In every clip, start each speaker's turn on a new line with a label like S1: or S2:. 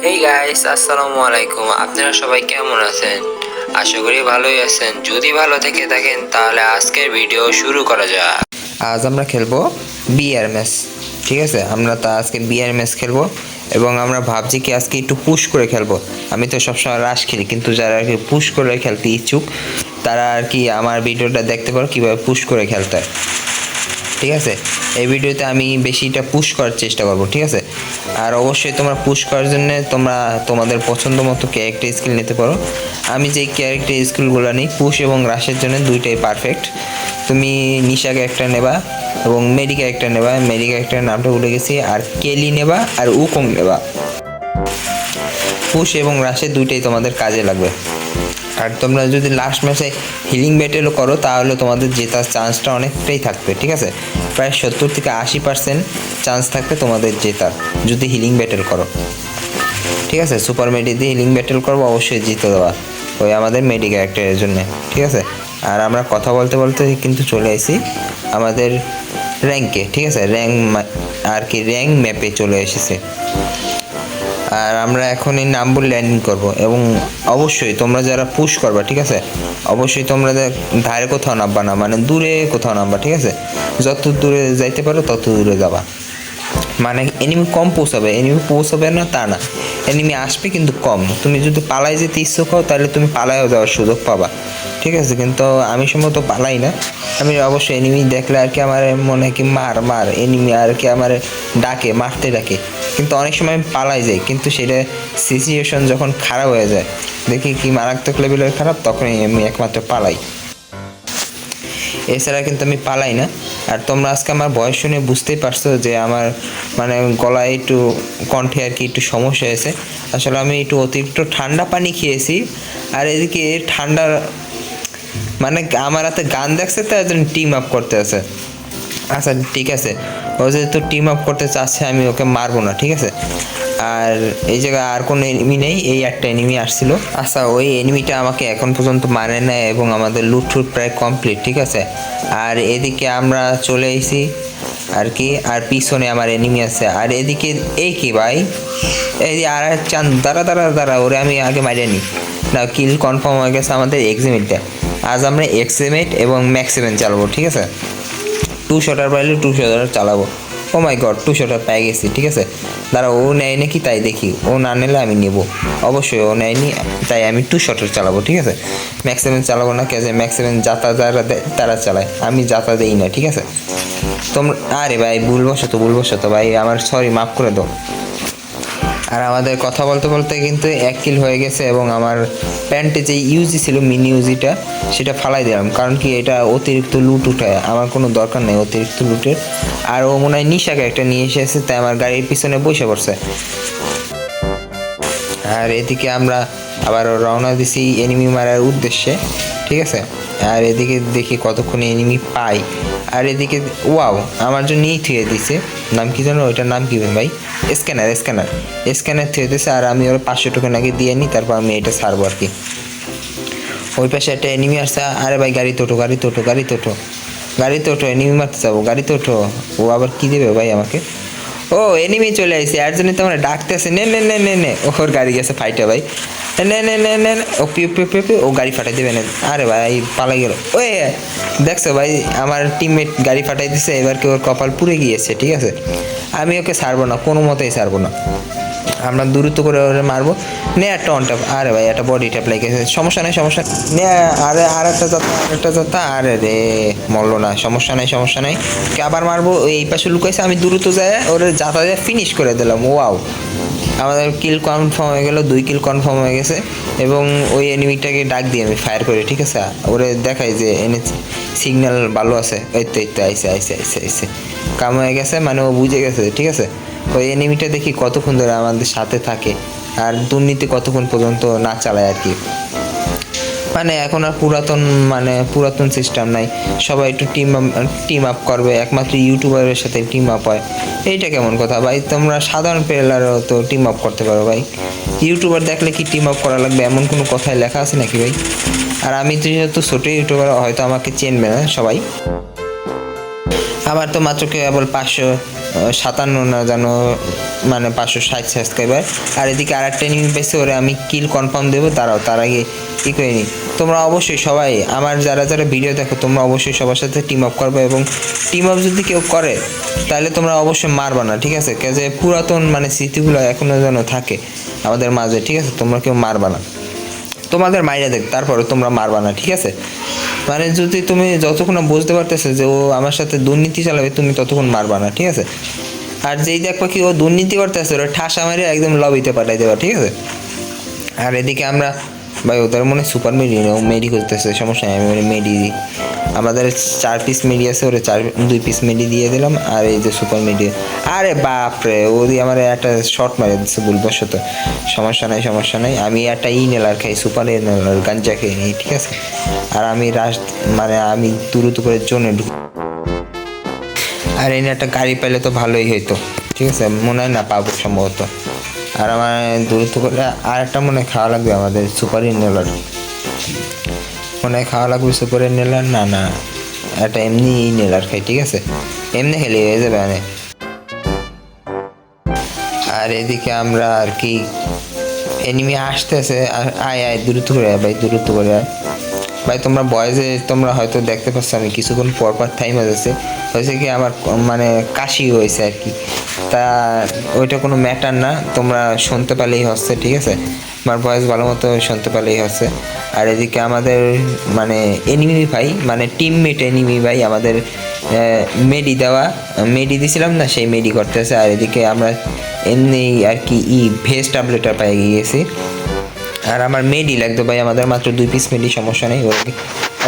S1: Hey guys, আসসালামু আলাইকুম। আপনারা সবাই কেমন আছেন? আশা করি ভালোই আছেন। যদি ভালো থেকে থাকেন তাহলে আজকের ভিডিও শুরু করা যাক। আজ আমরা খেলবো বিআর ম্যাচ। ঠিক আছে, আমরা তো আজকে বিআর ম্যাচ খেলবো এবং আমরা ভাবছি কি আজকে একটু পুশ করে খেলবো। আমি তো সবসময় রাশ খেলি, কিন্তু যারা আর কি পুশ করে খেলতে ইচ্ছুক তারা আর কি আমার ভিডিওটা দেখতে পারো কীভাবে পুশ করে খেলতে হয়। ঠিক আছে, এই ভিডিওতে আমি বেশিটা পুশ করার চেষ্টা করব। ঠিক আছে, আর অবশ্যই তোমরা পুশ করার জন্য তোমরা তোমাদের পছন্দ মতো ক্যারেক্টার স্কিল নিতে পারো। আমি যেই ক্যারেক্টার স্কিলগুলো নিই পুশ এবং রাশের জন্য দুইটাই পারফেক্ট। তুমি নিশা ক্যারেক্টার নেবা এবং মেডি ক্যারেক্টার নেবা। মেডি ক্যারেক্টারের নামটা ভুলে গেছি। আর কেলি নেবা আর উকং নেবা। পুশ এবং রাশে দুইটাই তোমাদের কাজে লাগবে। আর তোমরা যদি লাস্ট ম্যাচে হিলিং ব্যাটেলও করো তাহলে তোমাদের জেতার চান্সটা অনেকটাই থাকবে। ঠিক আছে, প্রায় 70 থেকে 80% চান্স থাকবে তোমাদের জেতার যদি হিলিং ব্যাটেল করো। ঠিক আছে, সুপার মেডি দিয়ে হিলিং ব্যাটেল করবো, অবশ্যই জিতে দেওয়া ওই আমাদের মেডি ক্যারেক্টারের জন্য। ঠিক আছে, আর আমরা কথা বলতে বলতে কিন্তু চলে আসি আমাদের র্যাঙ্কে। ঠিক আছে, আর কি র্যাঙ্ক ম্যাপে চলে এসেছে। আর আমরা এখন এই নামগুলো ল্যান্ডিং করব এবং অবশ্যই তোমরা যারা পুশ করবা, ঠিক আছে, অবশ্যই তোমরা ধারে কোথাও নামবা না, মানে দূরে কোথাও নামবা। ঠিক আছে, যত দূরে যাইতে পারো তত দূরে যাবা। মানে এনিমি কম পৌঁছাবে না তা না, এনিমি আসবে কিন্তু কম। তুমি যদি পালাই যেতে ইচ্ছুক হও তাহলে তুমি পালাইও যাওয়ার সুযোগ পাবা। ঠিক আছে, কিন্তু আমি সম্ভবত পালাই না। আমি অবশ্যই এনিমি দেখলে আর কি আমার মনে হয় কি মার এনিমি আর কি আমার মারতে ডাকে, কিন্তু অনেক সময় আমি পালাই যাই। কিন্তু সেটা সিচুয়েশন যখন খারাপ হয়ে যায়, দেখি কি মারাত্মক লেভেলের খারাপ, তখনই আমি একমাত্র পালাই। এছাড়া কিন্তু আমি পালাই না। আর তোমরা আজকে আমার বয়স শুনে বুঝতেই পারছো যে আমার মানে গলায় একটু কণ্ঠে আর কি একটু সমস্যা হয়েছে। আসলে আমি একটু অতিরিক্ত ঠান্ডা পানি খেয়েছি। আর এদিকে ঠান্ডা মানে আমার হাতে গান দেখছে তো একজন টিম আপ করতে আছে। আচ্ছা ঠিক আছে, ও যেহেতু টিম আপ করতে চাচ্ছে আমি ওকে মারবো না। ঠিক আছে, আর এই জায়গায় আর কোনো এনিমি নেই, এই একটা এনিমি আসছিল। আচ্ছা, ওই এনিমিটা আমাকে এখন পর্যন্ত মানে নেয় এবং আমাদের লুট প্রায় কমপ্লিট। ঠিক আছে, আর এদিকে আমরা চলে এসেছি আর কি, আর পিছনে আমার এনিমি আছে। আর এদিকে এই কি ভাই, এই আর চান দাঁড়া ওরে আমি আগে মারিয়ে নিই না। কিল কনফার্ম হয়ে গেছে আমাদের এক্সিমেটটা। আজ আমরা এক্সিমেট এবং ম্যাক্সিমেন চালাবো। ঠিক আছে, 2 শটার পাইলে 2 শটার চালাবো। ও মাই গড, 2 শটার পেয়ে গেছি। ঠিক আছে, দাঁড়া ও নেয় নাকি তাই দেখি। ও না নিলে আমি নেব, অবশ্যই ও নেয়নি, তাই আমি 2 শটার চালাবো। ঠিক আছে, ম্যাক্সিমেন চালাবো না, কে যে ম্যাক্সিমেন যাতা যারা দেয় তারা চালায়, আমি যাতা দেই না। ঠিক আছে, তোমরা আরে ভাই ভুলবশত ভাই, আমার সরি, মাফ করে দাও। আর আমাদের কথা বলতে বলতে কিন্তু 1 কিল হয়ে গেছে এবং আমার প্যান্টে যে ইউজি ছিল মিনি ইউজিটা সেটা ফালাই দিলাম, কারণ কি এটা অতিরিক্ত লুট উঠায়, আমার কোনো দরকার নেই অতিরিক্ত লুটের। আর ও মনে হয় নিশাকে একটা নিয়ে এসেছে, তাই আমার গাড়ির পিছনে বসে পড়ছে। আর এদিকে আমরা আবার রওনা দিছি এনিমি মারার উদ্দেশ্যে। ঠিক আছে, আর এদিকে দেখি কতক্ষণে এনিমি পাই। আর এদিকে ওয়াও, আমার জন্য থুয়ে দিছে, নাম কি জানো ওইটার নাম কি ভাই? স্ক্যানার থুয়ে দিছে। আর আমি ওর 500 টোকেন আগে দিয়ে নিই, তারপর আমি এটা ছাড়বো আর কি। ওই পাশে একটা এনিমি আসছে। আরে ভাই গাড়ি তোটো, এনিমি মারতে যাবো, গাড়ি তোটো। ও আবার কি দেবে ভাই আমাকে? ও এনিমি চলে আসছে, আর জন্য তো আমরা ডাকতেছে, নে ওর গাড়ি গেছে ফাইটে ভাই। নে ও পি ও গাড়ি ফাটাই দেবে না। আরে ভাই পালাই গেল। ওই দেখছো ভাই, আমার টিমমেট গাড়ি ফাটাই দিছে, এবার কি ওর কপাল পুড়ে গিয়েছে। ঠিক আছে, আমি ওকে ছাড়বো না, কোনো মতেই ছাড়বো না। আমরা দ্রুত করে ওরে মারবো। নে একটা অন ট্যাপ, আরে ভাই একটা বডি ট্যাপ লেগেছে, সমস্যা নেই নে। আরে আর একটা যাতা, আরে রে মরলো না, সমস্যা নাই কে আবার মারবো। এই পাশে লুকাইছে, আমি দ্রুত যাই ওরে যাতা দিয়ে ফিনিশ করে দিলাম। ওয়াও, আমাদের কিল কনফার্ম হয়ে গেল, 2 কিল কনফার্ম হয়ে গেছে। এবং ওই এনিমিটাকে ডাক দিয়ে আমি ফায়ার করি। ঠিক আছে, ওরে দেখাই যে সিগন্যাল ভালো আছে। এই তো আইসে কাম হয়ে গেছে, মানে ও বুঝে গেছে। ঠিক আছে, ওই এনিমিটা দেখি কতক্ষণ ধরে আমাদের সাথে থাকে আর দুর্নীতি কতক্ষণ পর্যন্ত না চালায় আর কি। মানে এখন আর পুরাতন সিস্টেম নাই, সবাই একটু টিম আপ করবে, একমাত্র ইউটিউবারের সাথে টিম আপ হয়। এইটা কেমন কথা ভাই? তোমরা সাধারণ প্লেয়ারও তো টিম আপ করতে পারো ভাই, ইউটিউবার দেখলে কি টিম আপ করা লাগবে এমন কোনো কথায় লেখা আছে নাকি ভাই? আর আমি তো যেহেতু ছোটো ইউটিউবার, হয়তো আমাকে চেনবে না সবাই। আমার তো মাত্র কেবল 557 না যেন, মানে 560 সাবস্ক্রাইবার। আর এদিকে আর একটা এনিমি পাইছে, ওরে আমি কিল কনফার্ম দেবো, তারাও তার আগে ই করে নিই। তোমরা অবশ্যই সবাই আমার যারা যারা ভিডিও দেখো, তোমরা অবশ্যই সবার সাথে টিম আপ করবে, এবং টিম আপ যদি কেউ করে তাহলে তোমরা অবশ্যই মারবা না, ঠিক আছে? যে পুরাতন মানে স্মৃতিগুলো এখনও যেন থাকে আমাদের মাঝে, ঠিক আছে? তোমরা কেউ মারবা না, তোমাদের মাইরা দেখ, তারপরে তোমরা মারবা না, ঠিক আছে? মানে যদি তুমি যতক্ষণ বুঝতে পারতেছো যে ও আমার সাথে দুর্নীতি চালাবে, তুমি ততক্ষণ মারবা না, ঠিক আছে? আর যেই দেখবা কি ও দুর্নীতি করতেছে, ওরা ঠাসা মারে একদম লবিতে পাঠাই দেবা, ঠিক আছে? আর এদিকে আমরা ভাই ওদের মনে সুপার মেডি ও মেডি করতেছে, সমস্যা নেই, আমি ওরে মেডি দিই। আমাদের 4 পিস মেডি আছে, ওরে 2 পিস মেডি দিয়ে দিলাম। আর এই যে সুপার মেডি, আরে বাপরে ওদি আমার একটা শর্ট মারে দিচ্ছে ভুলবশত। সমস্যা নাই, আমি একটা ইনহেলার খাই, সুপার ইনহেলার গাঞ্জা খেয়ে নিই, ঠিক আছে? আর আমি মানে আমি দ্রুত করে জোনে ঢুক। আর এনে একটা গাড়ি পাইলে তো ভালোই হইতো, ঠিক আছে? মনে হয় না পাবো সম্ভবত। আর আমার দ্রুত করে আর একটা মনে খাওয়া লাগবে, আমাদের সুপার ইনহেলার মনে হয় খাওয়া লাগবে। সুপার ইনহেলার না, একটা এমনি ইনহেলার খাই, ঠিক আছে? এমনি খেলে হয়ে যাবে মানে। আর এদিকে আমরা আর কি এনিমি আসতেছে, আয় দ্রুত করে ভাই, দ্রুত করে ভাই। তোমরা বয়েজে তোমরা হয়তো দেখতে পাচ্ছ আমি কিছুক্ষণ পর থাইমা যাচ্ছে, হয়েছে কি আমার মানে কাশি হয়েছে আর কি। তা ওইটা কোনো ম্যাটার না, তোমরা শুনতে পেলেই হচ্ছে, ঠিক আছে? আমার ভয়েস ভালো মতো শুনতে পেলেই হচ্ছে। আর এদিকে আমাদের মানে এনিমি ভাই, মানে টিমমেট এনিমি ভাই আমাদের মেডি দিছিলাম না, সেই মেডি করতেছে। আর এদিকে আমরা এমনি আর কি ভেজ ট্যাবলেটটা পাই গিয়েছি। আর আমার মেডি লাগতো ভাই, আমাদের মাত্র 2 পিস মেডি, সমস্যা নেই। ওকে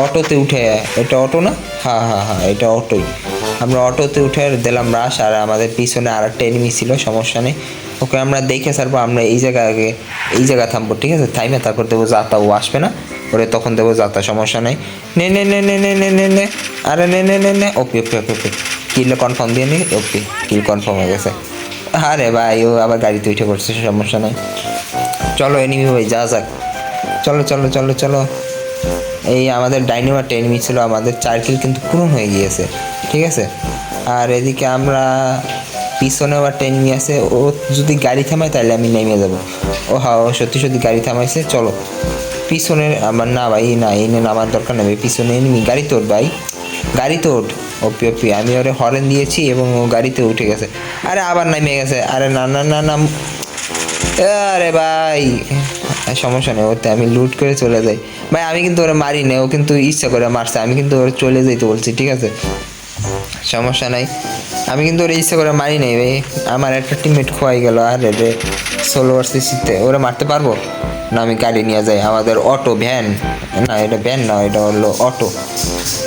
S1: অটোতে উঠে, এটা অটো না? হ্যাঁ এটা অটোই। আমরা অটোতে উঠে দিলাম রাশ। আর আমাদের পিছনে আর একটা এনিমি ছিল, সমস্যা নেই। ওকে আমরা দেখে সারবো, আমরা এই জায়গা থামবো, ঠিক আছে? থাইমে তারপর দেবো যাতা, ও আসবে না ওরে তখন দেবো যাতা, সমস্যা নেই। নে আরে নে ওকে কিল কনফার্ম দিয়ে নি, ওকে কিল কনফার্ম হয়ে গেছে। আরে ভাই ও আবার গাড়িতে উঠে পড়ছে, সমস্যা নেই। চলো এনিমি ভাই যা যাক, চলো। এই আমাদের ডাইনামাইট এনিমি ছিল, আমাদের 4 কিল কিন্তু পূরণ হয়ে গিয়েছে, ঠিক আছে? আর এদিকে আমরা পিছনে আবার একটা এনিমি আছে, ও যদি গাড়ি থামায় তাহলে আমি নেমে যাবো। ও হ্যাঁ, ও সত্যি গাড়ি থামাইছে। চলো পিছনের আমার না ভাই, না এনে নামার দরকার নেই, পিছনে এনিমি, গাড়ি তোর ভাই, গাড়ি তোর। ওপি আমি ওরে হরেন দিয়েছি এবং ও গাড়িতে উঠে গেছে। আরে আবার নেমে গেছে, আরে না, আরে ভাই সমস্যা নেই, ওতে আমি লুট করে চলে যাই ভাই। আমি কিন্তু ওরা মারি না, ও কিন্তু ইচ্ছা করে মারছে, আমি কিন্তু ওরা চলে যাইতে বলছি, ঠিক আছে? সমস্যা নাই, আমি কিন্তু ওরা ইচ্ছা করে মারি নাই ভাই। আমার একটা টিমমেট খোয়াই গেল। আর রে সোলো ভার্সেসে ওরা মারতে পারবো না? আমি গাড়ি নিয়ে যাই, আমাদের অটো ভ্যান, না এটা ভ্যান না, এটা হলো অটো,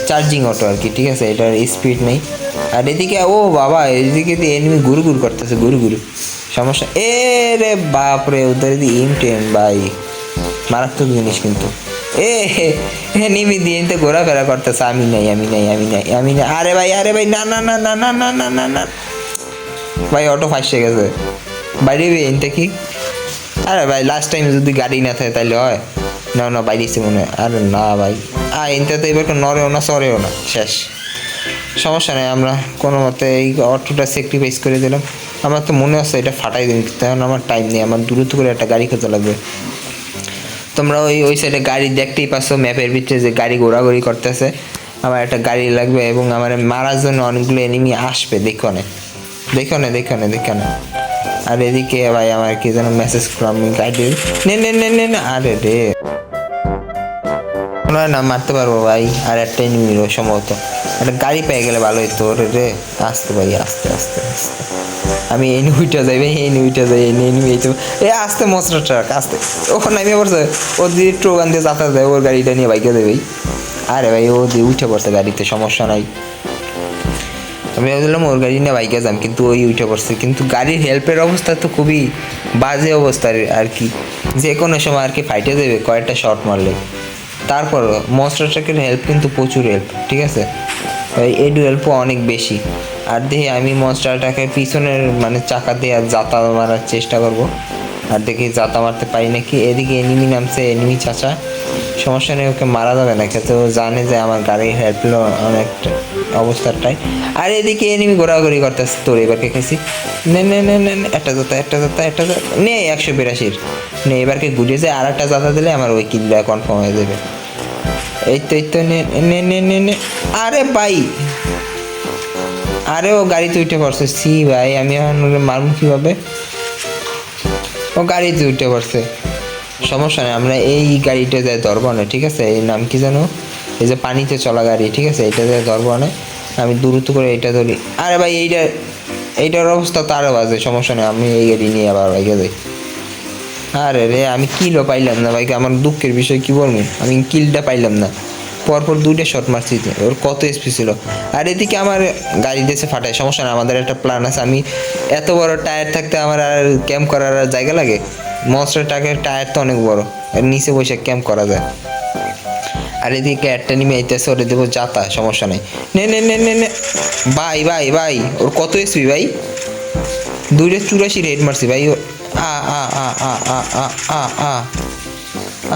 S1: চার্জিং অটো আর কি, ঠিক আছে? এটার স্পিড নেই। আর এদিকে ও বাবা, এদিকে এনিমি গুরু করতেছে, গুরু সমস্যা। এ রে বাপরে, ওদের ইমটেন ভাই, মারাত্মক জিনিস কিন্তু। নিমি দিয়ে ঘোরাফেরা করতেছে, আমি নাই। আরে ভাই না ভাই, অটো ফাঁসে গেছে বাইরে এনতে কি। আরে ভাই লাস্ট টাইম যদি গাড়ি না থাকে তাহলে হয় না বাইরেছে মনে হয়। আরে না ভাই, এনতে তো এবার নড়েও না সরেও না, শেষ। সমস্যা নেই, আমরা কোনো মতে এই অটোটা স্যাক্রিফাইস করে দিলাম। আমার তো মনে হচ্ছে এটা ফাটাই দিন, কারণ আমার টাইম নেই, আমার দ্রুত করে একটা গাড়ি খেতে লাগবে। তোমরা ওই সাইডে গাড়ি দেখতেই পাচ্ছ, ম্যাপের ভিতরে যে গাড়ি ঘোরাঘুরি করতেছে। আমার একটা গাড়ি লাগবে এবং আমার মারার জন্য অনেকগুলো এনিমি আসবে, দেখো না। আর এদিকে ভাই আমার কি যেন মেসেজ করো, আমি গাড়ি নে আরে রে না মারতে পারবো ভাই। আর একটা এনিমি সম্ভবত একটা গাড়ি পেয়ে গেলে ভালো হইতো রে। আসতে ভাই, আস্তে আমি এই উইটা যাই ভাই, আস্তে মশলা ট্রাক আস্তে। ওখানে নামিয়ে পড়ছে, ও দিয়ে ট্রোগান দিয়ে যাতায়াত যায়, ওর গাড়িটা নিয়ে বাইকে দেয় ভাই। আরে ভাই ও দিয়ে উঠে পড়ছে গাড়িতে, সমস্যা নাই। আমি ভাবছিলাম ওর গাড়ি নিয়ে বাইকে যাম, কিন্তু ওই উঠে পড়ছে। কিন্তু গাড়ির হেল্পের অবস্থা তো খুবই বাজে অবস্থা আর কি, যে কোনো সময় আর কি ফাইটে দেবে কয়েকটা শট মারলে। তারপর মনস্টার ট্রাকের হেল্প কিন্তু প্রচুর হেল্প, ঠিক আছে? এডু হেল্পও অনেক বেশি। আর দেখি আমি মনস্টারটাকে পিছনের মানে চাকা দিয়ে জাতা মারার চেষ্টা করব। আর দেখি জাতা মারতে পারি নাকি। এদিকে এনিমি নামছে, এনিমি চাচা সমস্যা নেই, ওকে মারা যাবে না, কিন্তু ও জানে যে আমার গাড়ির হেডগুলো অনেকটা অবস্থাটাই। আর এদিকে এনিমি ঘোরাঘুরি করতেছে, তোর এবারকে খাইছি। নে নে নে নে নে, একটা জোতা একটা জোতা একটা জোতা নে, 182 নে। এবারকে ঘুরে যায়, আর একটা জোতা দিলে আমার ওই কিলটা কনফার্ম হয়ে যাবে। এই তো নে নে নে নে নে। আরে ভাই, আরে ও গাড়িতে উঠে পড়ছে। সি ভাই, আমি এখন ওকে মারবো কীভাবে? ও গাড়িতে উঠে পড়ছে। সমস্যা নেই, আমরা এই গাড়িটা যায় ধরবো না, ঠিক আছে? এই নাম কি জানো? এই যে পানিতে চলা গাড়ি, ঠিক আছে? এটা যায় ধরবো না, আমি দ্রুত করে এটা ধরি। আরে ভাই, এইটার অবস্থা তো আরও বাজে। সমস্যা নেই, আমি এই গাড়ি নিয়ে আবার বাইকে যাই। আরে রে, আমি কিলও পাইলাম না ভাই, আমার দুঃখের বিষয় কি বলবো, আমি কিলটা পাইলাম না। পরপর 2টা শট মারছি, ওর কত এসপি ছিল। আর এদিকে আমার গাড়ি দিয়েছে ফাটায়। সমস্যা না, আমাদের একটা প্ল্যান আছে। আমি এত বড় টায়ার থাকতে আমার আর ক্যাম্প করার আর জায়গা লাগে? মনস্টার ট্রাকের টায়ার তো অনেক বড়, এর নিচে বসে ক্যাম্প করা যায়। আর এদিকে একটা নিমে আইতেছে, ওরে দেবো যাতা। সমস্যা নেই, নে নে নে নে নে। ভাই ভাই ভাই, ওর কত এসপি ভাই? 284 রেড মারছি ভাই। আ আ আ আ আ আ আ আ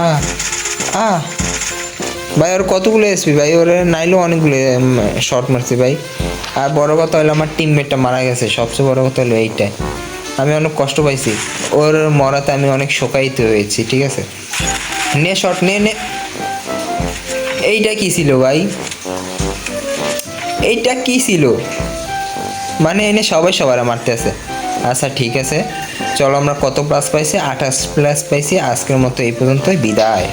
S1: আ আ ভাই, ওর কতগুলো এসপি ভাই? ওরে নাইলেও অনেকগুলো শর্ট মারছি ভাই। আর বড় কথা হলো, আমার টিমমেটটা মারা গেছে। সবচেয়ে বড় কথা হলো এইটাই, আমি অনেক কষ্ট পাইছি। ওর মরাতে আমি অনেক শোকায়িত হয়েছি, ঠিক আছে? নে শট নে নে। এইটা কি ছিল ভাই? এইটা কি ছিল? মানে এনে সবাই সবার মারতে আছে। আচ্ছা ঠিক আছে, চলো, আমরা কত প্লাস পাইছি? 28 প্লাস পাইছি। আজকের মতো এই পর্যন্তই, বিদায়।